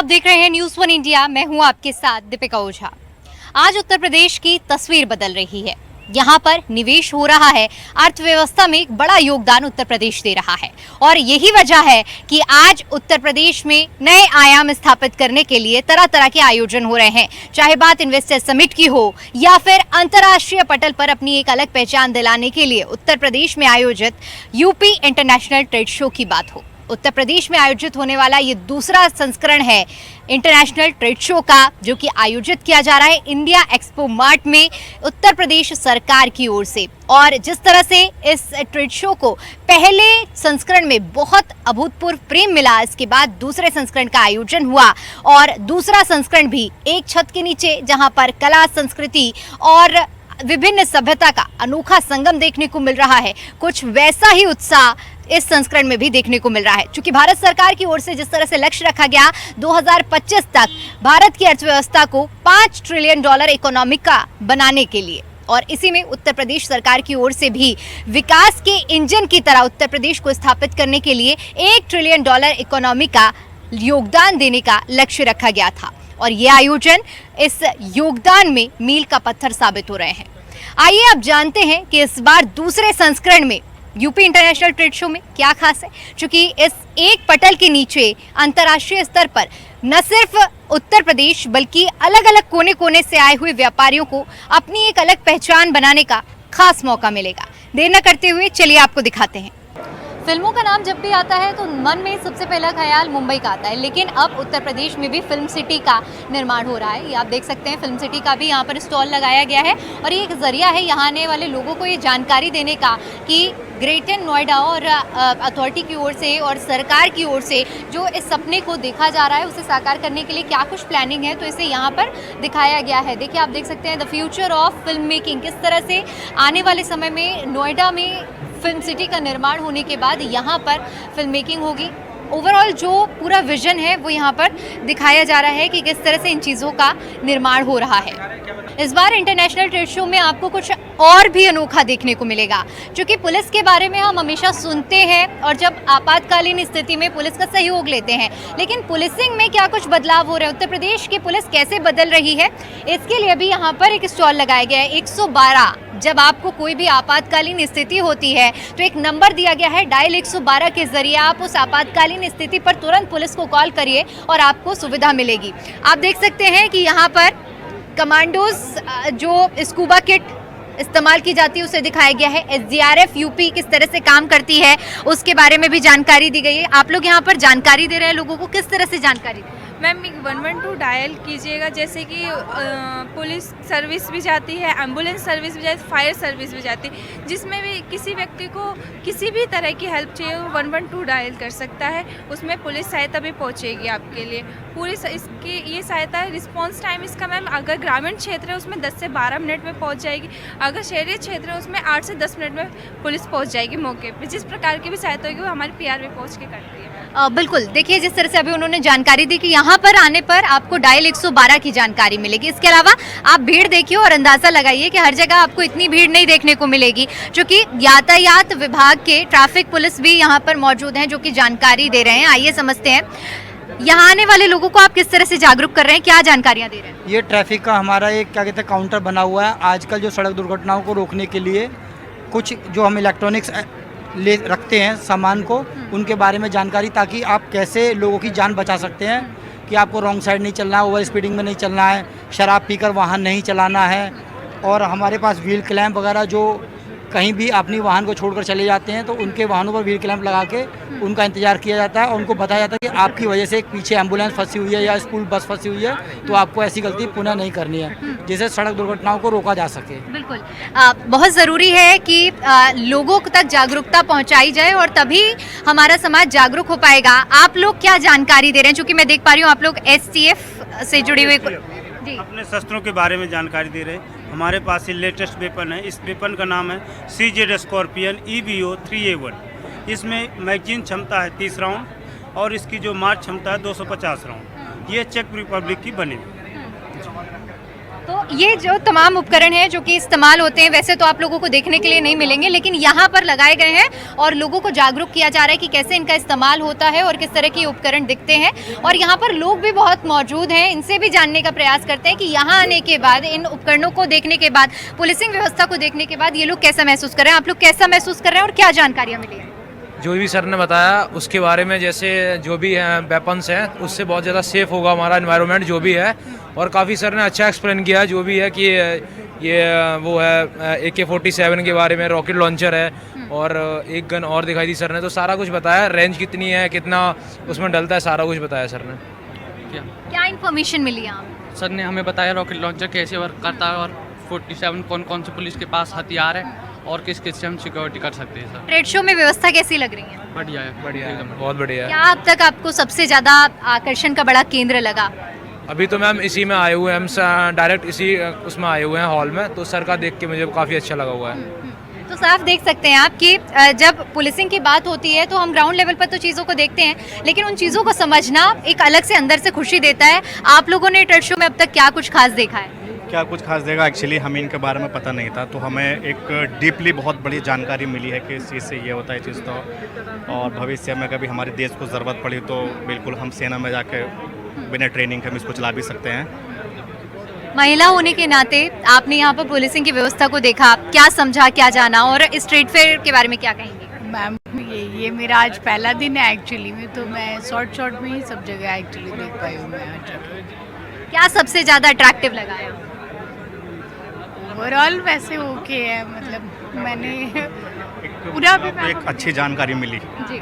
आप देख रहे हैं न्यूज़ वन इंडिया। मैं हूं आपके साथ दीपिका ओझा। आज उत्तर प्रदेश की तस्वीर बदल रही है। यहाँ पर निवेश हो रहा है, अर्थव्यवस्था में एक बड़ा योगदान उत्तर प्रदेश दे रहा है और यही वजह है कि आज उत्तर प्रदेश में नए आयाम स्थापित करने के लिए तरह तरह के आयोजन हो रहे हैं। चाहे बात इन्वेस्टर समिट की हो या फिर अंतर्राष्ट्रीय पटल पर अपनी एक अलग पहचान दिलाने के लिए उत्तर प्रदेश में आयोजित यूपी इंटरनेशनल ट्रेड शो की बात हो। उत्तर प्रदेश में आयोजित होने वाला ये दूसरा संस्करण है इंटरनेशनल ट्रेड शो का, जो कि आयोजित किया जा रहा है इंडिया एक्सपो मार्ट में उत्तर प्रदेश सरकार की ओर से। और जिस तरह से इस ट्रेड शो को पहले संस्करण में बहुत अभूतपूर्व प्रेम मिला, इसके बाद दूसरे संस्करण का आयोजन हुआ और दूसरा संस्करण भी एक छत के नीचे, जहां पर कला, संस्कृति और विभिन्न सभ्यता का अनोखा संगम देखने को मिल रहा है। कुछ वैसा ही उत्साह इस संस्करण में भी देखने को मिल रहा है। क्योंकि भारत सरकार की ओर से जिस तरह से लक्ष्य रखा गया 2025 तक भारत की अर्थव्यवस्था को $5 ट्रिलियन इकोनॉमी का बनाने के लिए, और इसी में उत्तर प्रदेश सरकार की ओर से भी विकास के इंजन की तरह उत्तर प्रदेश को स्थापित करने के लिए $1 ट्रिलियन इकोनॉमी का योगदान देने का लक्ष्य रखा गया था। और ये आयोजन इस योगदान में मील का पत्थर साबित हो रहे हैं। आइए अब जानते हैं कि इस बार दूसरे संस्करण में यूपी इंटरनेशनल ट्रेड शो में क्या खास है। क्योंकि इस एक पटल के नीचे अंतर्राष्ट्रीय स्तर पर न सिर्फ उत्तर प्रदेश बल्कि अलग अलग कोने कोने से आए हुए व्यापारियों को अपनी एक अलग पहचान बनाने का खास मौका मिलेगा। देर न करते हुए चलिए आपको दिखाते हैं। फिल्मों का नाम जब भी आता है तो मन में सबसे पहला ख्याल मुंबई का आता है, लेकिन अब उत्तर प्रदेश में भी फिल्म सिटी का निर्माण हो रहा है। ये आप देख सकते हैं, फिल्म सिटी का भी यहाँ पर स्टॉल लगाया गया है और ये एक जरिया है यहाँ आने वाले लोगों को ये जानकारी देने का कि ग्रेटर नोएडा और अथॉरिटी की ओर से और सरकार की ओर से जो इस सपने को देखा जा रहा है उसे साकार करने के लिए क्या कुछ प्लानिंग है, तो इसे यहाँ पर दिखाया गया है। देखिए, आप देख सकते हैं the future of film making, किस तरह से आने वाले समय में नोएडा में फिल्म सिटी का निर्माण होने के बाद यहाँ पर फिल्म मेकिंग होगी। ओवरऑल जो पूरा विजन है वो यहाँ पर दिखाया जा रहा है कि किस तरह से इन चीज़ों का निर्माण हो रहा है। इस बार इंटरनेशनल ट्रेड शो में आपको कुछ और भी अनोखा देखने को मिलेगा। क्योंकि पुलिस के बारे में हम हमेशा सुनते हैं और जब आपातकालीन स्थिति में पुलिस का सहयोग लेते हैं, लेकिन पुलिसिंग में क्या कुछ बदलाव हो रहे हैं, उत्तर प्रदेश की पुलिस कैसे बदल रही है, इसके लिए भी यहाँ पर एक स्टॉल लगाया गया है 112। जब आपको कोई भी आपातकालीन स्थिति होती है तो एक नंबर दिया गया है, डायल 112 के जरिए आप उस आपातकालीन स्थिति पर तुरंत पुलिस को कॉल करिए और आपको सुविधा मिलेगी। आप देख सकते हैं कि यहाँ पर कमांडोज जो स्कूबा किट इस्तेमाल की जाती है उसे दिखाया गया है। SDRF यूपी किस तरह से काम करती है उसके बारे में भी जानकारी दी गई है। आप लोग यहाँ पर जानकारी दे रहे हैं लोगों को, किस तरह से जानकारी? मैम 112 डायल कीजिएगा, जैसे कि पुलिस सर्विस भी जाती है, एम्बुलेंस सर्विस भी जाती है, फायर सर्विस भी जाती है, जिसमें भी किसी व्यक्ति को किसी भी तरह की हेल्प चाहिए वो 112 डायल कर सकता है। उसमें पुलिस सहायता भी पहुंचेगी आपके लिए। पूरी इसकी ये सहायता, रिस्पांस टाइम इसका मैम अगर ग्रामीण क्षेत्र है उसमें 10 से 12 मिनट में पहुँच जाएगी, अगर शहरी क्षेत्र है उसमें 8 से 10 मिनट में पुलिस पहुँच जाएगी मौके पर। जिस प्रकार की भी सहायता होगी वो हमारी PRV पहुँच के करती है। बिल्कुल, देखिए जिस तरह से अभी उन्होंने जानकारी दी कि यहाँ पर आने पर आपको डायल 112 की जानकारी मिलेगी। इसके अलावा आप भीड़ देखिए और अंदाज़ा लगाइए कि हर जगह आपको इतनी भीड़ नहीं देखने को मिलेगी, क्योंकि यातायात विभाग के ट्रैफिक पुलिस भी यहाँ पर मौजूद हैं जो कि जानकारी दे रहे हैं। आइए समझते हैं, यहाँ आने वाले लोगों को आप किस तरह से जागरूक कर रहे हैं, क्या जानकारियाँ दे रहे हैं? ये ट्रैफिक का हमारा एक क्या कहते हैं काउंटर बना हुआ है। आजकल जो सड़क दुर्घटनाओं को रोकने के लिए कुछ जो हम इलेक्ट्रॉनिक्स ले रखते हैं सामान को, उनके बारे में जानकारी, ताकि आप कैसे लोगों की जान बचा सकते हैं कि आपको रॉन्ग साइड नहीं चलना है, ओवर स्पीडिंग में नहीं चलना है, शराब पीकर वाहन नहीं चलाना है। और हमारे पास व्हील क्लैम्प वगैरह, जो कहीं भी अपनी वाहन को छोड़कर चले जाते हैं तो उनके वाहनों पर व्हील क्लैम्प लगा के उनका इंतजार किया जाता है और उनको बताया जाता है कि आपकी वजह से एक पीछे एम्बुलेंस फंसी हुई है या स्कूल बस फंसी हुई है, तो आपको ऐसी गलती पुनः नहीं करनी है, जिससे सड़क दुर्घटनाओं को रोका जा सके। बिल्कुल, बहुत ज़रूरी है कि लोगों तक जागरूकता पहुंचाई जाए और तभी हमारा समाज जागरूक हो पाएगा। आप लोग क्या जानकारी दे रहे हैं? क्योंकि मैं देख पा रही हूँ आप लोग STF से जुड़े हुए जी, अपने शस्त्रों के बारे में जानकारी दे रहे हैं। हमारे पास ये लेटेस्ट वेपन है। इस वेपन का नाम है CZ स्कॉर्पियन EBO 3A1। इसमें मैगजीन क्षमता है 30 राउंड और इसकी जो मार क्षमता है 250 राउंड। ये चेक रिपब्लिक की बनी। तो ये जो तमाम उपकरण हैं जो कि इस्तेमाल होते हैं, वैसे तो आप लोगों को देखने के लिए नहीं मिलेंगे, लेकिन यहाँ पर लगाए गए हैं और लोगों को जागरूक किया जा रहा है कि कैसे इनका इस्तेमाल होता है और किस तरह के उपकरण दिखते हैं। और यहाँ पर लोग भी बहुत मौजूद हैं, इनसे भी जानने का प्रयास करते हैं कि यहाँ आने के बाद, इन उपकरणों को देखने के बाद, पुलिसिंग व्यवस्था को देखने के बाद ये लोग कैसा महसूस कर रहे हैं, आप लोग कैसा महसूस कर रहे हैं और क्या जानकारियाँ मिली हैं? जो भी सर ने बताया उसके बारे में, जैसे जो भी वेपन्स हैं उससे बहुत ज़्यादा सेफ होगा हमारा एनवायरनमेंट जो भी है। और काफ़ी सर ने अच्छा एक्सप्लेन किया जो भी है कि ये वो है AK-47 के बारे में, रॉकेट लॉन्चर है और एक गन और दिखाई दी सर ने। तो सारा कुछ बताया, रेंज कितनी है, कितना उसमें डलता है, सारा कुछ बताया सर ने। क्या इन्फॉर्मेशन मिली आप? सर ने हमें बताया रॉकेट लॉन्चर कैसे वर्क करता है और 47 कौन कौन से पुलिस के पास हथियार है और किस किस से हम सिक्योरिटी कर सकते हैं। सर ट्रेड शो में व्यवस्था कैसी लग रही है? बढ़िया है, बढ़िया है, एकदम बढ़िया। बहुत बढ़िया है। क्या अब तक आपको सबसे ज्यादा आकर्षण का बड़ा केंद्र लगा? अभी तो मैम इसी में आए हुए हैं, हम डायरेक्ट इसी उसमें आए हुए हैं हॉल में, तो सर का देख के मुझे काफ़ी अच्छा लगा हुआ है। तो साफ देख सकते हैं आप कि जब पुलिसिंग की बात होती है तो हम ग्राउंड लेवल पर तो चीज़ों को देखते हैं, लेकिन उन चीज़ों को समझना एक अलग से अंदर से खुशी देता है। आप लोगों ने ट्रेड शो में अब तक क्या कुछ खास देखा है? क्या कुछ खास देगा, एक्चुअली हमें इनके बारे में पता नहीं था, तो हमें एक डीपली बहुत बड़ी जानकारी मिली है कि इस चीज़ से ये होता है चीज़। तो और भविष्य में कभी हमारे देश को ज़रूरत पड़ी तो बिल्कुल हम सेना में जाके बिना ट्रेनिंग के हम इसको चला भी सकते हैं। महिला होने के नाते आपने यहाँ पर पुलिसिंग की व्यवस्था को देखा, क्या समझा, क्या जाना, और इस ट्रेड फेयर के बारे में क्या कहेंगे? मैम ये मेरा आज पहला दिन है एक्चुअली में, तो मैं शॉर्ट में ही सब जगह एक्चुअली देख पाई हूँ मैं आज। क्या सबसे ज़्यादा अट्रैक्टिव लगा है? ओवरऑल वैसे ओके है, मतलब मैंने पूरा भी एक अच्छी जानकारी मिली। जी।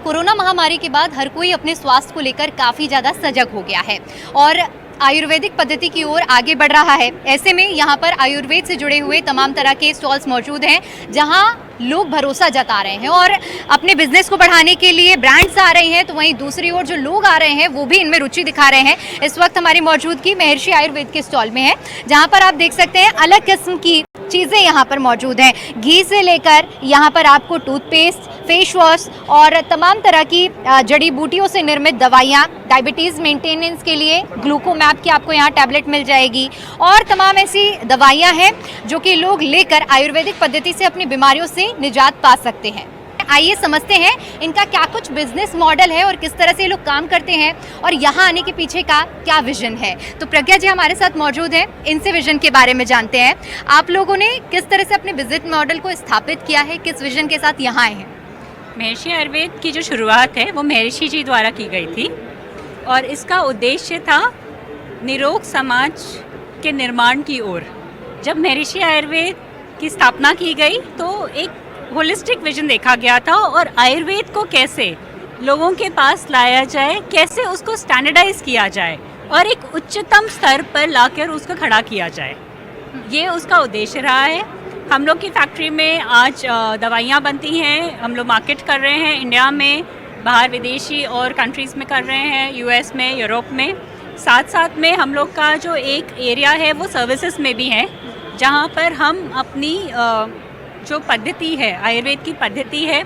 कोरोना महामारी के बाद हर कोई अपने स्वास्थ्य को लेकर काफ़ी ज़्यादा सजग हो गया है और आयुर्वेदिक पद्धति की ओर आगे बढ़ रहा है। ऐसे में यहाँ पर आयुर्वेद से जुड़े हुए तमाम तरह के स्टॉल्स मौजूद हैं जहाँ लोग भरोसा जता रहे हैं और अपने बिजनेस को बढ़ाने के लिए ब्रांड्स आ रहे हैं, तो वहीं दूसरी ओर जो लोग आ रहे हैं वो भी इनमें रुचि दिखा रहे हैं। इस वक्त हमारी मौजूदगी महर्षि आयुर्वेद के स्टॉल में है, जहाँ पर आप देख सकते हैं अलग किस्म की चीज़ें यहाँ पर मौजूद हैं। घी से लेकर यहाँ पर आपको टूथपेस्ट, फेस वॉश और तमाम तरह की जड़ी बूटियों से निर्मित दवाइयाँ, डायबिटीज़ मेंटेनेंस के लिए ग्लूकोमैप की आपको यहाँ टैबलेट मिल जाएगी और तमाम ऐसी दवाइयाँ हैं जो कि लोग लेकर आयुर्वेदिक पद्धति से अपनी बीमारियों से निजात पा सकते हैं। आइए समझते हैं इनका क्या कुछ बिजनेस मॉडल है और किस तरह से ये लोग काम करते हैं और यहाँ आने के पीछे का क्या विजन है। तो प्रज्ञा जी हमारे साथ मौजूद हैं, इनसे विजन के बारे में जानते हैं। आप लोगों ने किस तरह से अपने बिजनेस मॉडल को स्थापित किया है, किस विजन के साथ यहाँ आए हैं? महर्षि आयुर्वेद की जो शुरुआत है वो महर्षि जी द्वारा की गई थी और इसका उद्देश्य था निरोग समाज के निर्माण की ओर। जब महर्षि आयुर्वेद की स्थापना की गई तो एक होलिस्टिक विजन देखा गया था और आयुर्वेद को कैसे लोगों के पास लाया जाए, कैसे उसको स्टैंडर्डाइज किया जाए और एक उच्चतम स्तर पर लाकर उसको खड़ा किया जाए, ये उसका उद्देश्य रहा है। हम लोग की फैक्ट्री में आज दवाइयाँ बनती हैं, हम लोग मार्केट कर रहे हैं इंडिया में, बाहर विदेशी और कंट्रीज़ में कर रहे हैं, US में, यूरोप में। साथ साथ में हम लोग का जो एक एरिया है वो सर्विसेज में भी है, जहाँ पर हम अपनी जो पद्धति है, आयुर्वेद की पद्धति है,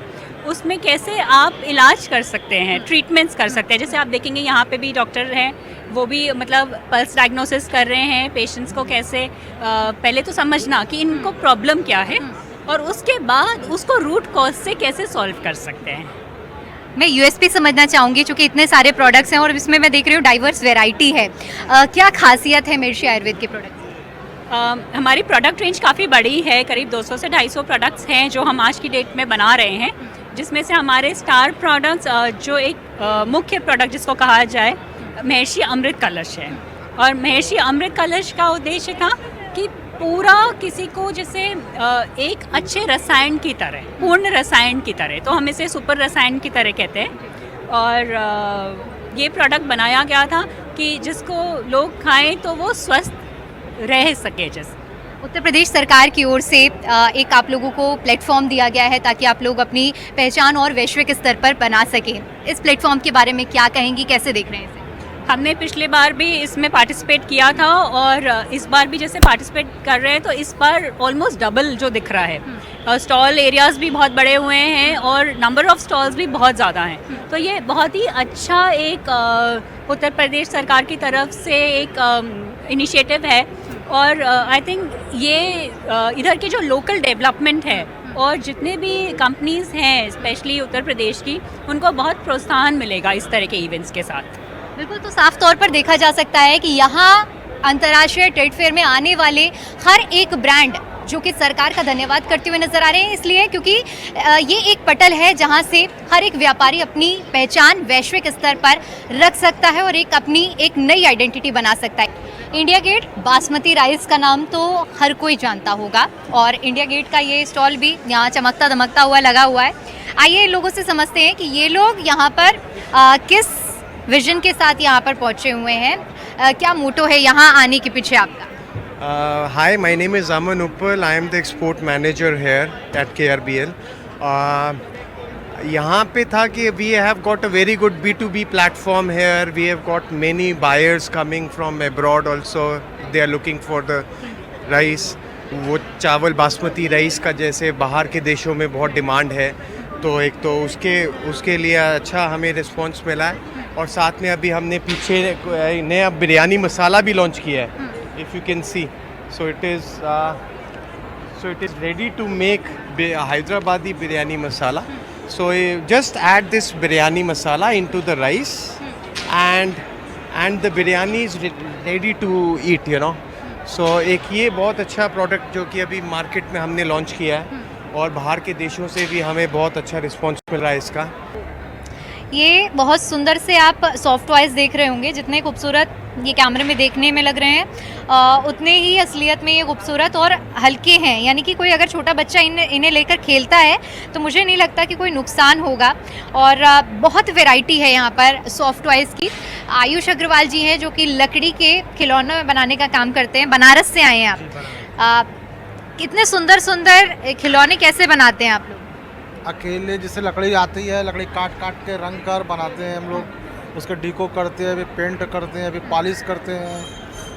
उसमें कैसे आप इलाज कर सकते हैं, ट्रीटमेंट्स कर सकते हैं। जैसे आप देखेंगे यहाँ पे भी डॉक्टर हैं, वो भी मतलब पल्स डायग्नोसिस कर रहे हैं पेशेंट्स को, कैसे पहले तो समझना कि इनको प्रॉब्लम क्या है और उसके बाद उसको रूट कॉज से कैसे सॉल्व कर सकते हैं। मैं USP समझना चाहूँगी, चूँकि इतने सारे प्रोडक्ट्स हैं और इसमें मैं देख रही हूँ डाइवर्स वेराइटी है। क्या खासियत है महर्षि आयुर्वेद के प्रोडक्ट? हमारी प्रोडक्ट रेंज काफ़ी बड़ी है, करीब 200 से 250 प्रोडक्ट्स हैं जो हम आज की डेट में बना रहे हैं, जिसमें से हमारे स्टार प्रोडक्ट्स जो एक मुख्य प्रोडक्ट जिसको कहा जाए महर्षि अमृत कलश है। और महर्षि अमृत कलश का उद्देश्य था कि पूरा किसी को जैसे एक अच्छे रसायन की तरह, पूर्ण रसायन की तरह, तो हम इसे सुपर रसायन की तरह कहते हैं। और ये प्रोडक्ट बनाया गया था कि जिसको लोग खाएं तो वो स्वस्थ रह सके। जैसे उत्तर प्रदेश सरकार की ओर से एक आप लोगों को प्लेटफॉर्म दिया गया है ताकि आप लोग अपनी पहचान और वैश्विक स्तर पर बना सकें। इस प्लेटफॉर्म के बारे में क्या कहेंगी, कैसे देख रहे हैं इसे? हमने पिछले बार भी इसमें पार्टिसिपेट किया था और इस बार भी जैसे पार्टिसिपेट कर रहे हैं तो इस बार ऑलमोस्ट डबल जो दिख रहा है। स्टॉल एरियाज़ भी बहुत बड़े हुए हैं और नंबर ऑफ़ स्टॉल्स भी बहुत ज़्यादा हैं। तो ये बहुत ही अच्छा एक उत्तर प्रदेश सरकार की तरफ से एक इनिशिएटिव है और आई थिंक ये इधर की जो लोकल डेवलपमेंट है और जितने भी कंपनीज़ हैं स्पेशली उत्तर प्रदेश की, उनको बहुत प्रोत्साहन मिलेगा इस तरह के इवेंट्स के साथ। बिल्कुल, तो साफ तौर पर देखा जा सकता है कि यहाँ अंतर्राष्ट्रीय ट्रेड फेयर में आने वाले हर एक ब्रांड जो कि सरकार का धन्यवाद करते हुए नजर आ रहे हैं, इसलिए क्योंकि ये एक पटल है जहां से हर एक व्यापारी अपनी पहचान वैश्विक स्तर पर रख सकता है और अपनी एक नई आइडेंटिटी बना सकता है। इंडिया गेट बासमती राइस का नाम तो हर कोई जानता होगा और इंडिया गेट का ये स्टॉल भी यहाँ चमकता दमकता हुआ लगा हुआ है। आइए लोगों से समझते हैं कि ये लोग यहाँ पर किस विजन के साथ यहाँ पर पहुँचे हुए हैं, क्या मोटो है यहाँ आने के पीछे आपका? Hi, my name is Aman Uppal. I am the export manager here at KRBL. यहाँ पे था कि we have got a very good B2B platform here. We have got many buyers coming from abroad also. They are looking for the rice. वो चावल basmati rice का जैसे बाहर के देशों में बहुत डिमांड है, तो एक तो उसके लिए अच्छा हमें रिस्पांस मिला है। और साथ में अभी हमने पीछे नया बिरयानी मसाला भी लॉन्च किया है, if you can see. So it is ready to make Hyderabadi biryani masala. So just add this biryani masala into the rice and the biryani is ready to eat, you know. So एक ये बहुत अच्छा product जो कि अभी market में हमने launch किया है और बाहर के देशों से भी हमें बहुत अच्छा रिस्पॉन्स मिल रहा है इसका। ये बहुत सुंदर से आप सॉफ्ट टॉयज देख रहे होंगे, जितने खूबसूरत ये कैमरे में देखने में लग रहे हैं उतने ही असलियत में ये खूबसूरत और हल्के हैं। यानी कि कोई अगर छोटा बच्चा इन्हें लेकर खेलता है तो मुझे नहीं लगता कि कोई नुकसान होगा। और बहुत वैरायटी है यहाँ पर सॉफ्ट टॉयज़ की। आयुष अग्रवाल जी हैं जो कि लकड़ी के खिलौने बनाने का काम करते हैं, बनारस से आए हैं आप। कितने सुंदर सुंदर खिलौने कैसे बनाते हैं आप लोग? अकेले जैसे लकड़ी आती है, लकड़ी काट के रंग कर बनाते हैं हम लोग, उसके डीको करते हैं, फिर पेंट करते हैं, फिर पॉलिश करते हैं,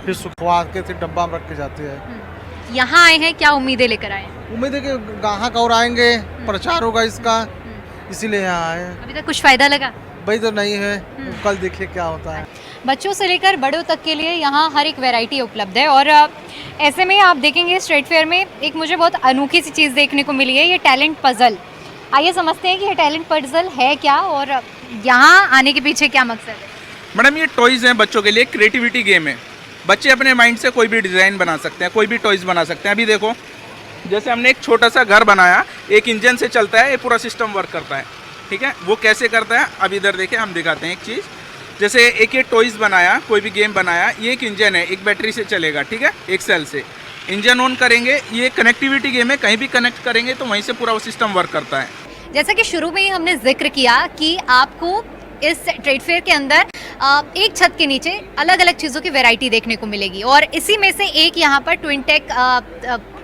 फिर सुखवा के फिर डब्बा में रख के जाते हैं। यहाँ आए हैं, क्या उम्मीदें लेकर आए हैं? उम्मीद है कि ग्राहक और आएंगे, प्रचार होगा इसका, इसीलिए यहाँ आए हैं। अभी तक कुछ फ़ायदा लगा? भाई तो नहीं है, कल देखिए क्या होता है। बच्चों से लेकर बड़ों तक के लिए यहाँ हर एक वैरायटी उपलब्ध है। और ऐसे में आप देखेंगे स्ट्रीट फेयर में एक मुझे बहुत अनोखी सी चीज़ देखने को मिली है, ये टैलेंट पजल। आइए समझते हैं कि ये टैलेंट पजल है क्या और यहाँ आने के पीछे क्या मकसद है। मैडम ये टॉयज़ हैं बच्चों के लिए, क्रिएटिविटी गेम है। बच्चे अपने माइंड से कोई भी डिज़ाइन बना सकते हैं, कोई भी टॉयज़ बना सकते हैं। अभी देखो जैसे हमने एक छोटा सा घर बनाया, एक इंजन से चलता है, ये पूरा सिस्टम वर्क करता है, ठीक है। वो कैसे करता है अब इधर देखें, हम दिखाते हैं एक चीज़। जैसे एक ये टॉयज़ बनाया, कोई भी गेम बनाया, ये एक इंजन है, एक बैटरी से चलेगा, ठीक है, एक सेल से इंजन ऑन करेंगे, ये कनेक्टिविटी गेम है, कहीं भी कनेक्ट करेंगे तो वहीं से पूरा वो सिस्टम वर्क करता है। जैसा कि शुरू में ही हमने जिक्र किया कि आपको इस ट्रेड फेयर के अंदर एक छत के नीचे अलग अलग चीज़ों की वैरायटी देखने को मिलेगी और इसी में से एक यहाँ पर ट्विनटेक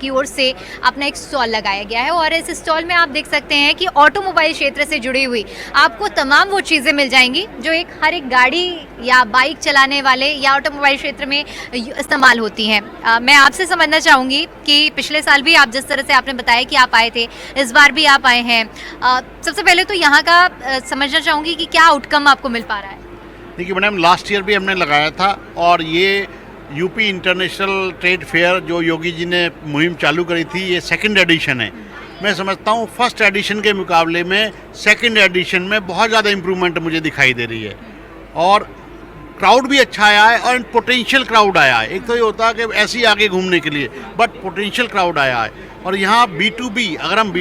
की ओर से अपना एक स्टॉल लगाया गया है। और इस स्टॉल में आप देख सकते हैं कि ऑटोमोबाइल क्षेत्र से जुड़ी हुई आपको तमाम वो चीज़ें मिल जाएंगी जो हर एक गाड़ी या बाइक चलाने वाले या ऑटोमोबाइल क्षेत्र में इस्तेमाल होती हैं। मैं आपसे समझना चाहूँगी कि पिछले साल भी आप जिस तरह से आपने बताया कि आप आए थे, इस बार भी आप आए हैं, सबसे पहले तो यहाँ का समझना चाहूँगी कि क्या आउटकम आपको मिल पा रहा है? देखिए मैडम, लास्ट ईयर भी हमने लगाया था और ये यूपी इंटरनेशनल ट्रेड फेयर जो योगी जी ने मुहिम चालू करी थी, ये सेकंड एडिशन है। मैं समझता हूँ फर्स्ट एडिशन के मुकाबले में सेकंड एडिशन में बहुत ज़्यादा इम्प्रूवमेंट मुझे दिखाई दे रही है और क्राउड भी अच्छा आया है और पोटेंशियल क्राउड आया है। एक तो ये होता है कि ऐसे ही आगे घूमने के लिए, बट पोटेंशियल क्राउड आया है। और यहाँ B2B, अगर हम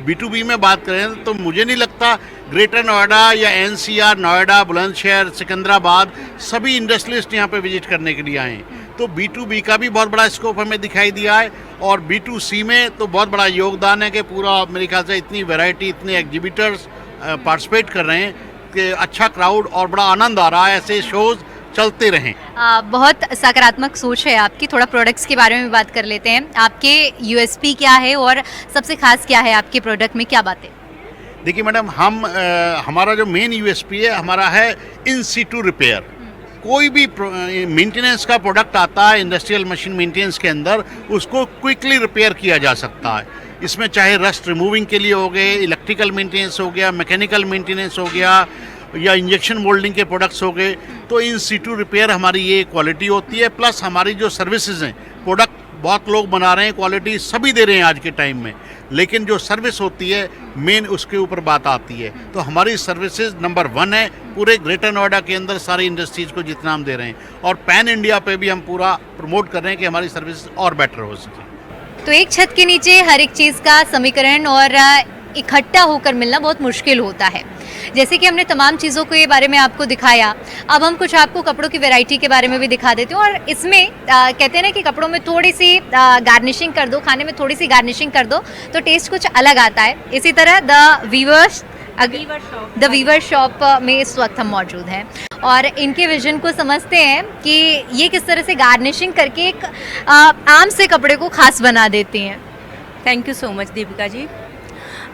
B2B में बात करें तो मुझे नहीं लगता ग्रेटर नोएडा या NCR, नोएडा, बुलंदशहर, सिकंदराबाद सभी इंडस्ट्रियलिस्ट यहाँ पे विजिट करने के लिए आए हैं। तो B2B का भी बहुत बड़ा स्कोप हमें दिखाई दिया है और B2C में तो बहुत बड़ा योगदान है कि पूरा मेरे ख्याल से इतनी वैरायटी, इतने एग्जिबिटर्स पार्टिसिपेट कर रहे हैं कि अच्छा क्राउड और बड़ा आनंद आ रहा है। ऐसे शोज़ चलते रहें। बहुत सकारात्मक सोच है आपकी। थोड़ा प्रोडक्ट्स के बारे में बात कर लेते हैं। आपके USP क्या है और सबसे खास क्या है आपके प्रोडक्ट में, क्या बातें? देखिए मैडम, हमारा जो मेन USP है, हमारा है इन सीटू रिपेयर। कोई भी मेंटेनेंस का प्रोडक्ट आता है इंडस्ट्रियल मशीन मेंटेनेंस के अंदर, उसको क्विकली रिपेयर किया जा सकता है। इसमें चाहे रस्ट रिमूविंग के लिए हो गए, इलेक्ट्रिकल मेंटेनेंस हो गया, मैकेनिकल मेंटेनेंस हो गया, या इंजेक्शन मोल्डिंग के प्रोडक्ट्स हो गए, तो इन सीटू रिपेयर हमारी ये क्वालिटी होती है। प्लस हमारी जो सर्विसेज हैं, प्रोडक्ट बहुत लोग बना रहे हैं, क्वालिटी सभी दे रहे हैं आज के टाइम में, लेकिन जो सर्विस होती है मेन उसके ऊपर बात आती है। तो हमारी सर्विसेज नंबर 1 है पूरे ग्रेटर नोएडा के अंदर सारी इंडस्ट्रीज़ को जितना हम दे रहे हैं, और पैन इंडिया पे भी हम पूरा प्रमोट कर रहे हैं कि हमारी सर्विस और बेटर हो सके। तो एक छत के नीचे हर एक चीज़ का समीकरण और इकट्ठा होकर मिलना बहुत मुश्किल होता है। जैसे कि हमने तमाम चीज़ों को ये बारे में आपको दिखाया, अब हम कुछ आपको कपड़ों की वैरायटी के बारे में भी दिखा देते हैं। और इसमें कहते हैं ना कि कपड़ों में थोड़ी सी गार्निशिंग कर दो, खाने में थोड़ी सी गार्निशिंग कर दो तो टेस्ट कुछ अलग आता है। इसी तरह द वीवर शॉप में इस वक्त हम मौजूद हैं और इनके विजन को समझते हैं कि ये किस तरह से गार्निशिंग करके एक आम से कपड़े को खास बना देती हैं। Thank you so much Deepika ji.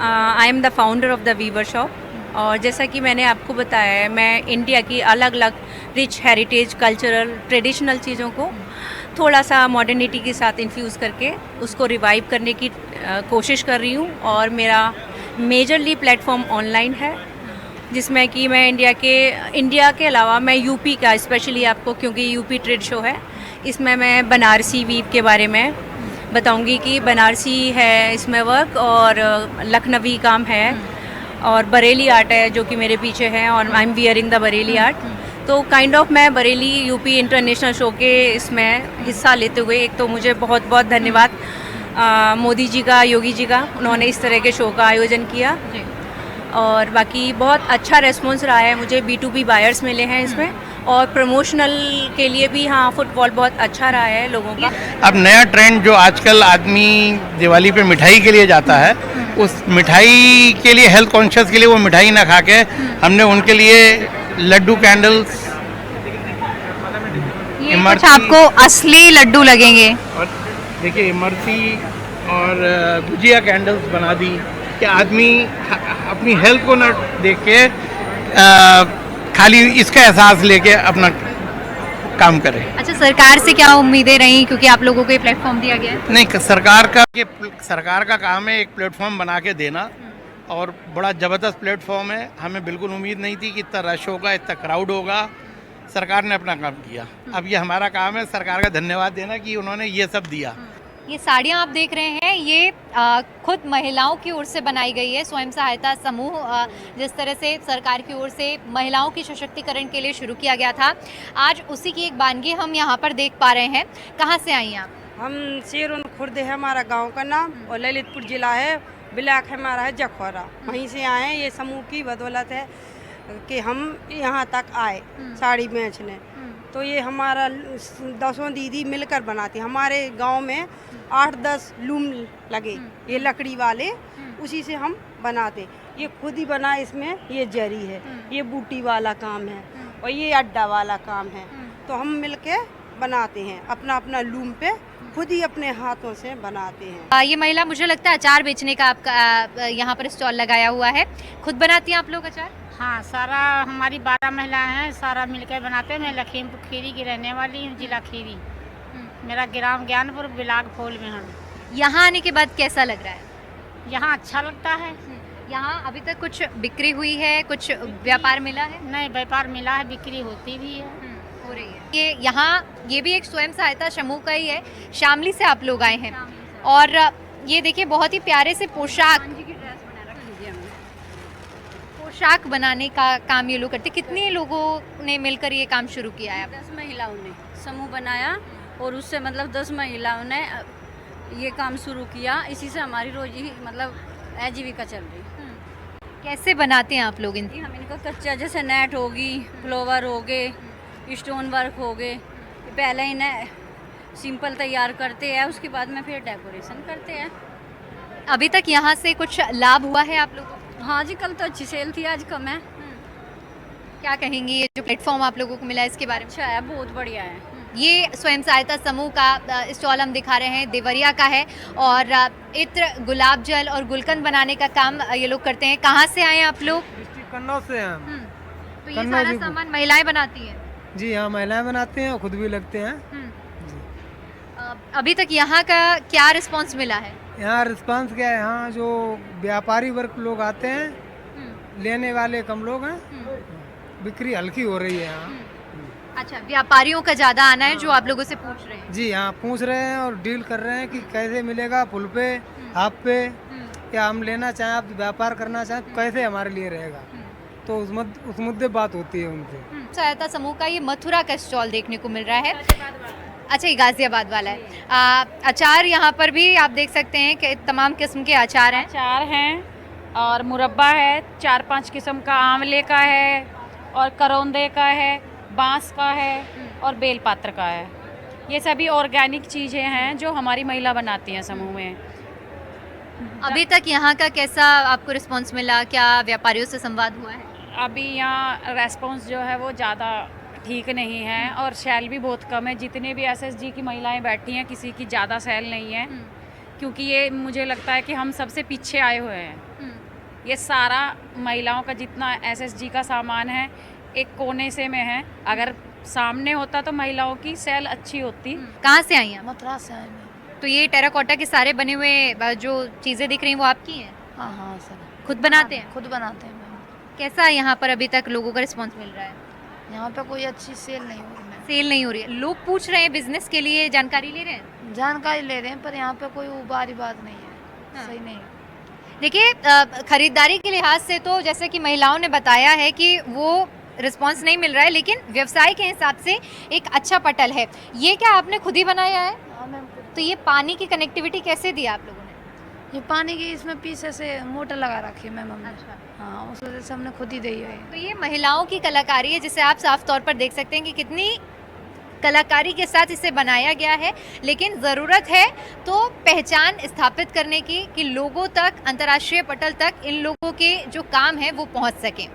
I am the founder of the weaver shop, और जैसा कि मैंने आपको बताया है, मैं इंडिया की अलग अलग रिच हेरिटेज, कल्चरल, ट्रेडिशनल चीज़ों को थोड़ा सा मॉडर्निटी के साथ इन्फ्यूज़ करके उसको रिवाइव करने की कोशिश कर रही हूँ। और मेरा मेजरली प्लेटफॉर्म ऑनलाइन है, जिसमें कि मैं इंडिया के अलावा मैं यूपी का स्पेशली आपको, क्योंकि यूपी ट्रेड शो है, इसमें मैं बनारसी वीव के बारे में बताऊंगी कि बनारसी है इसमें वर्क, और लखनवी काम है, और बरेली आर्ट है जो कि मेरे पीछे है, और I am wearing the Bareilly art. तो काइंड ऑफ मैं बरेली यूपी इंटरनेशनल शो के इसमें हिस्सा लेते हुए, एक तो मुझे बहुत बहुत धन्यवाद मोदी जी का, योगी जी का, उन्होंने इस तरह के शो का आयोजन किया। और बाकी बहुत अच्छा रेस्पॉन्स रहा है, मुझे B2B बायर्स मिले हैं इसमें, और प्रमोशनल के लिए भी हाँ फुटबॉल बहुत अच्छा रहा है लोगों का। अब नया ट्रेंड जो आजकल आदमी दिवाली पे मिठाई के लिए जाता है, उस मिठाई के लिए हेल्थ कॉन्शियस के लिए वो मिठाई ना खा के हमने उनके लिए लड्डू कैंडल्स, ये कुछ आपको असली लड्डू लगेंगे। और देखिए इमरती और गुजिया कैंडल्स बना दी कि आदमी अपनी हेल्थ को ना देख के खाली इसका एहसास लेके अपना काम करे। अच्छा, सरकार से क्या उम्मीदें रही, क्योंकि आप लोगों को ये प्लेटफॉर्म दिया गया है? नहीं, सरकार का काम है एक प्लेटफॉर्म बना के देना, और बड़ा ज़बरदस्त प्लेटफॉर्म है। हमें बिल्कुल उम्मीद नहीं थी कि इतना रश होगा, इतना क्राउड होगा। सरकार ने अपना काम किया, अब ये हमारा काम है सरकार का धन्यवाद देना कि उन्होंने ये सब दिया। ये साड़ियाँ आप देख रहे हैं, ये खुद महिलाओं की ओर से बनाई गई है। स्वयं सहायता समूह जिस तरह से सरकार की ओर से महिलाओं के सशक्तिकरण के लिए शुरू किया गया था, आज उसी की एक बानगी हम यहाँ पर देख पा रहे हैं। कहाँ से आई हैं आप? हम शेरन खुर्द है हमारा गांव का नाम, और ललितपुर जिला है, ब्लॉक है हमारा है जखौरा, वहीं से आए हैं। ये समूह की बदौलत है कि हम यहाँ तक आए साड़ी बेचने। तो ये हमारा 10 दीदी मिलकर बनाती, हमारे गांव में 8-10 लूम लगे, ये लकड़ी वाले, उसी से हम बनाते। ये खुद ही बना, इसमें ये जरी है, ये बूटी वाला काम है, और ये अड्डा वाला काम है। तो हम मिलके बनाते हैं, अपना अपना लूम पे खुद ही अपने हाथों से बनाते हैं। ये महिला, मुझे लगता है अचार बेचने का आपका यहाँ पर स्टॉल लगाया हुआ है। खुद बनाती हैं आप लोग अचार? हाँ, सारा हमारी 12 महिलाएं हैं, सारा मिलकर बनाते हैं। मैं लखीमपुर खीरी की रहने वाली हूँ, जिला खीरी। मेरा ग्राम ज्ञानपुर, ब्लॉक फूल में हम। यहाँ आने के बाद कैसा लग रहा है? यहाँ अच्छा लगता है। यहाँ अभी तक कुछ बिक्री हुई है, कुछ व्यापार मिला है? नहीं, व्यापार मिला है, बिक्री होती भी है, हो रही है। ये यहाँ, ये भी एक स्वयं सहायता समूह का ही है, शामली से आप लोग आए हैं। और ये देखिए बहुत ही प्यारे से पोशाक बनाने का काम ये लोग करते। कितने लोगों ने मिलकर ये काम शुरू किया है? 10 महिलाओं ने समूह बनाया, और उससे मतलब 10 महिलाओं ने ये काम शुरू किया। इसी से हमारी रोजी मतलब आजीविका चल रही। कैसे बनाते हैं आप लोग इन? हम इनको कच्चा, जैसे नेट होगी, फ्लोवर हो गए, स्टोन वर्क हो गए, पहले इन्हें सिंपल तैयार करते हैं, उसके बाद में फिर डेकोरेशन करते हैं। अभी तक यहाँ से कुछ लाभ हुआ है आप लोगों को? हाँ जी, कल तो अच्छी सेल थी, आज कम है। क्या कहेंगी, ये जो प्लेटफॉर्म आप लोगों को मिला है इसके बारे में? अच्छा है, बहुत बढ़िया है। ये स्वयं सहायता समूह का स्टॉल हम दिखा रहे हैं, देवरिया का है, और इत्र, गुलाब जल और गुलकंद बनाने का काम ये लोग करते हैं। कहाँ से आए हैं आप लोग? कन्नौज से हैं। तो ये सारा सामान महिलाएं बनाती हैं? जी हाँ, महिलाएं बनाते हैं और खुद भी लगते हैं। अभी तक यहाँ का क्या रिस्पांस मिला है? यहाँ रिस्पांस क्या है, यहाँ जो व्यापारी वर्ग लोग आते हैं, लेने वाले कम लोग हैं। बिक्री हल्की हो रही है यहाँ। अच्छा, व्यापारियों का ज्यादा आना है जो आप लोगों से पूछ रहे हैं। जी हाँ, पूछ रहे हैं और डील कर रहे हैं कि कैसे मिलेगा, फुल पे, हाफ पे, या हम लेना चाहें, आप व्यापार करना चाहें तो कैसे हमारे लिए रहेगा, तो उस मुद्दे बात होती है उनसे। सहायता समूह का ये मथुरा का स्टॉल देखने को मिल रहा है। अच्छा, ये गाजियाबाद वाला है। अचार यहाँ पर भी आप देख सकते हैं कि तमाम किस्म के अचार हैं। अचार हैं और मुरब्बा है, 4-5 किस्म का, आंवले का है और करौंदे का है, बांस का है और बेलपात्र का है। ये सभी ऑर्गेनिक चीज़ें हैं जो हमारी महिला बनाती हैं समूह में। अभी तक यहाँ का कैसा आपको रिस्पांस मिला, क्या व्यापारियों से संवाद हुआ है? अभी यहाँ रेस्पॉन्स जो है वो ज़्यादा ठीक नहीं है और सेल भी बहुत कम है। जितने भी एसएसजी की महिलाएं बैठी हैं किसी की ज़्यादा सेल नहीं है, क्योंकि ये मुझे लगता है कि हम सबसे पीछे आए हुए हैं। ये सारा महिलाओं का जितना एसएसजी का सामान है एक कोने से में है, अगर सामने होता तो महिलाओं की सेल अच्छी होती। कहाँ से आई हैं? मथुरा से आए। तो ये टेराकोटा के सारे बने हुए जो चीज़ें दिख रही हैं वो आपकी हैं? हाँ हाँ सर, खुद बनाते हैं? खुद बनाते हैं मैम। कैसा यहाँ पर अभी तक लोगों का रिस्पांस मिल रहा है? यहाँ पे कोई अच्छी सेल नहीं हो रही मैम। सेल नहीं हो रही है, लोग पूछ रहे हैं बिजनेस के लिए, जानकारी ले रहे हैं? जानकारी ले रहे हैं पर यहाँ पे कोई उबारी बात नहीं है। सही नहीं। देखिए, खरीदारी के लिहाज से तो जैसे कि महिलाओं ने बताया है कि वो रिस्पांस नहीं मिल रहा है, लेकिन व्यवसाय के हिसाब से एक अच्छा पटल है। ये क्या आपने खुद ही बनाया है? हाँ मैम। तो ये पानी की कनेक्टिविटी कैसे दी आप लोगों ने? ये पानी की इसमें पीछे से मोटर लगा रखी है मैम हमने। अच्छा। हाँ, उस वजह से हमने खुद ही दी है। तो ये महिलाओं की कलाकारी है जिसे आप साफ तौर पर देख सकते हैं कि कितनी कलाकारी के साथ इसे बनाया गया है, लेकिन ज़रूरत है तो पहचान स्थापित करने की कि लोगों तक, अंतर्राष्ट्रीय पटल तक इन लोगों के जो काम है वो पहुंच सके।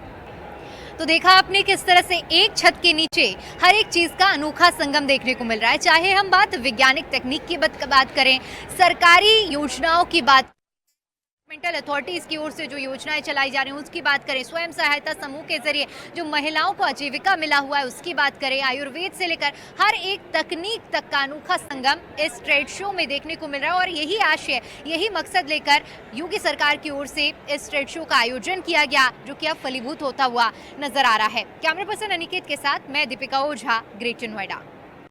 तो देखा आपने किस तरह से एक छत के नीचे हर एक चीज़ का अनोखा संगम देखने को मिल रहा है। चाहे हम वैज्ञानिक तकनीक की बात करें, सरकारी योजनाओं की बात, मेंटल अथॉरिटीज़ की ओर से जो योजनाएं चलाई जा रही हैं उसकी बात करें, स्वयं सहायता समूह के जरिए जो महिलाओं को आजीविका मिला हुआ है उसकी बात करें, आयुर्वेद से लेकर हर एक तकनीक तक का अनोखा संगम इस ट्रेड शो में देखने को मिल रहा है। और यही आशय, यही मकसद लेकर योगी सरकार की ओर से इस ट्रेड शो का आयोजन किया गया, जो कि अब फलीभूत होता हुआ नजर आ रहा है। कैमरा पर्सन अनिकेत के साथ मैं दीपिका ओझा, ग्रेटर नोएडा।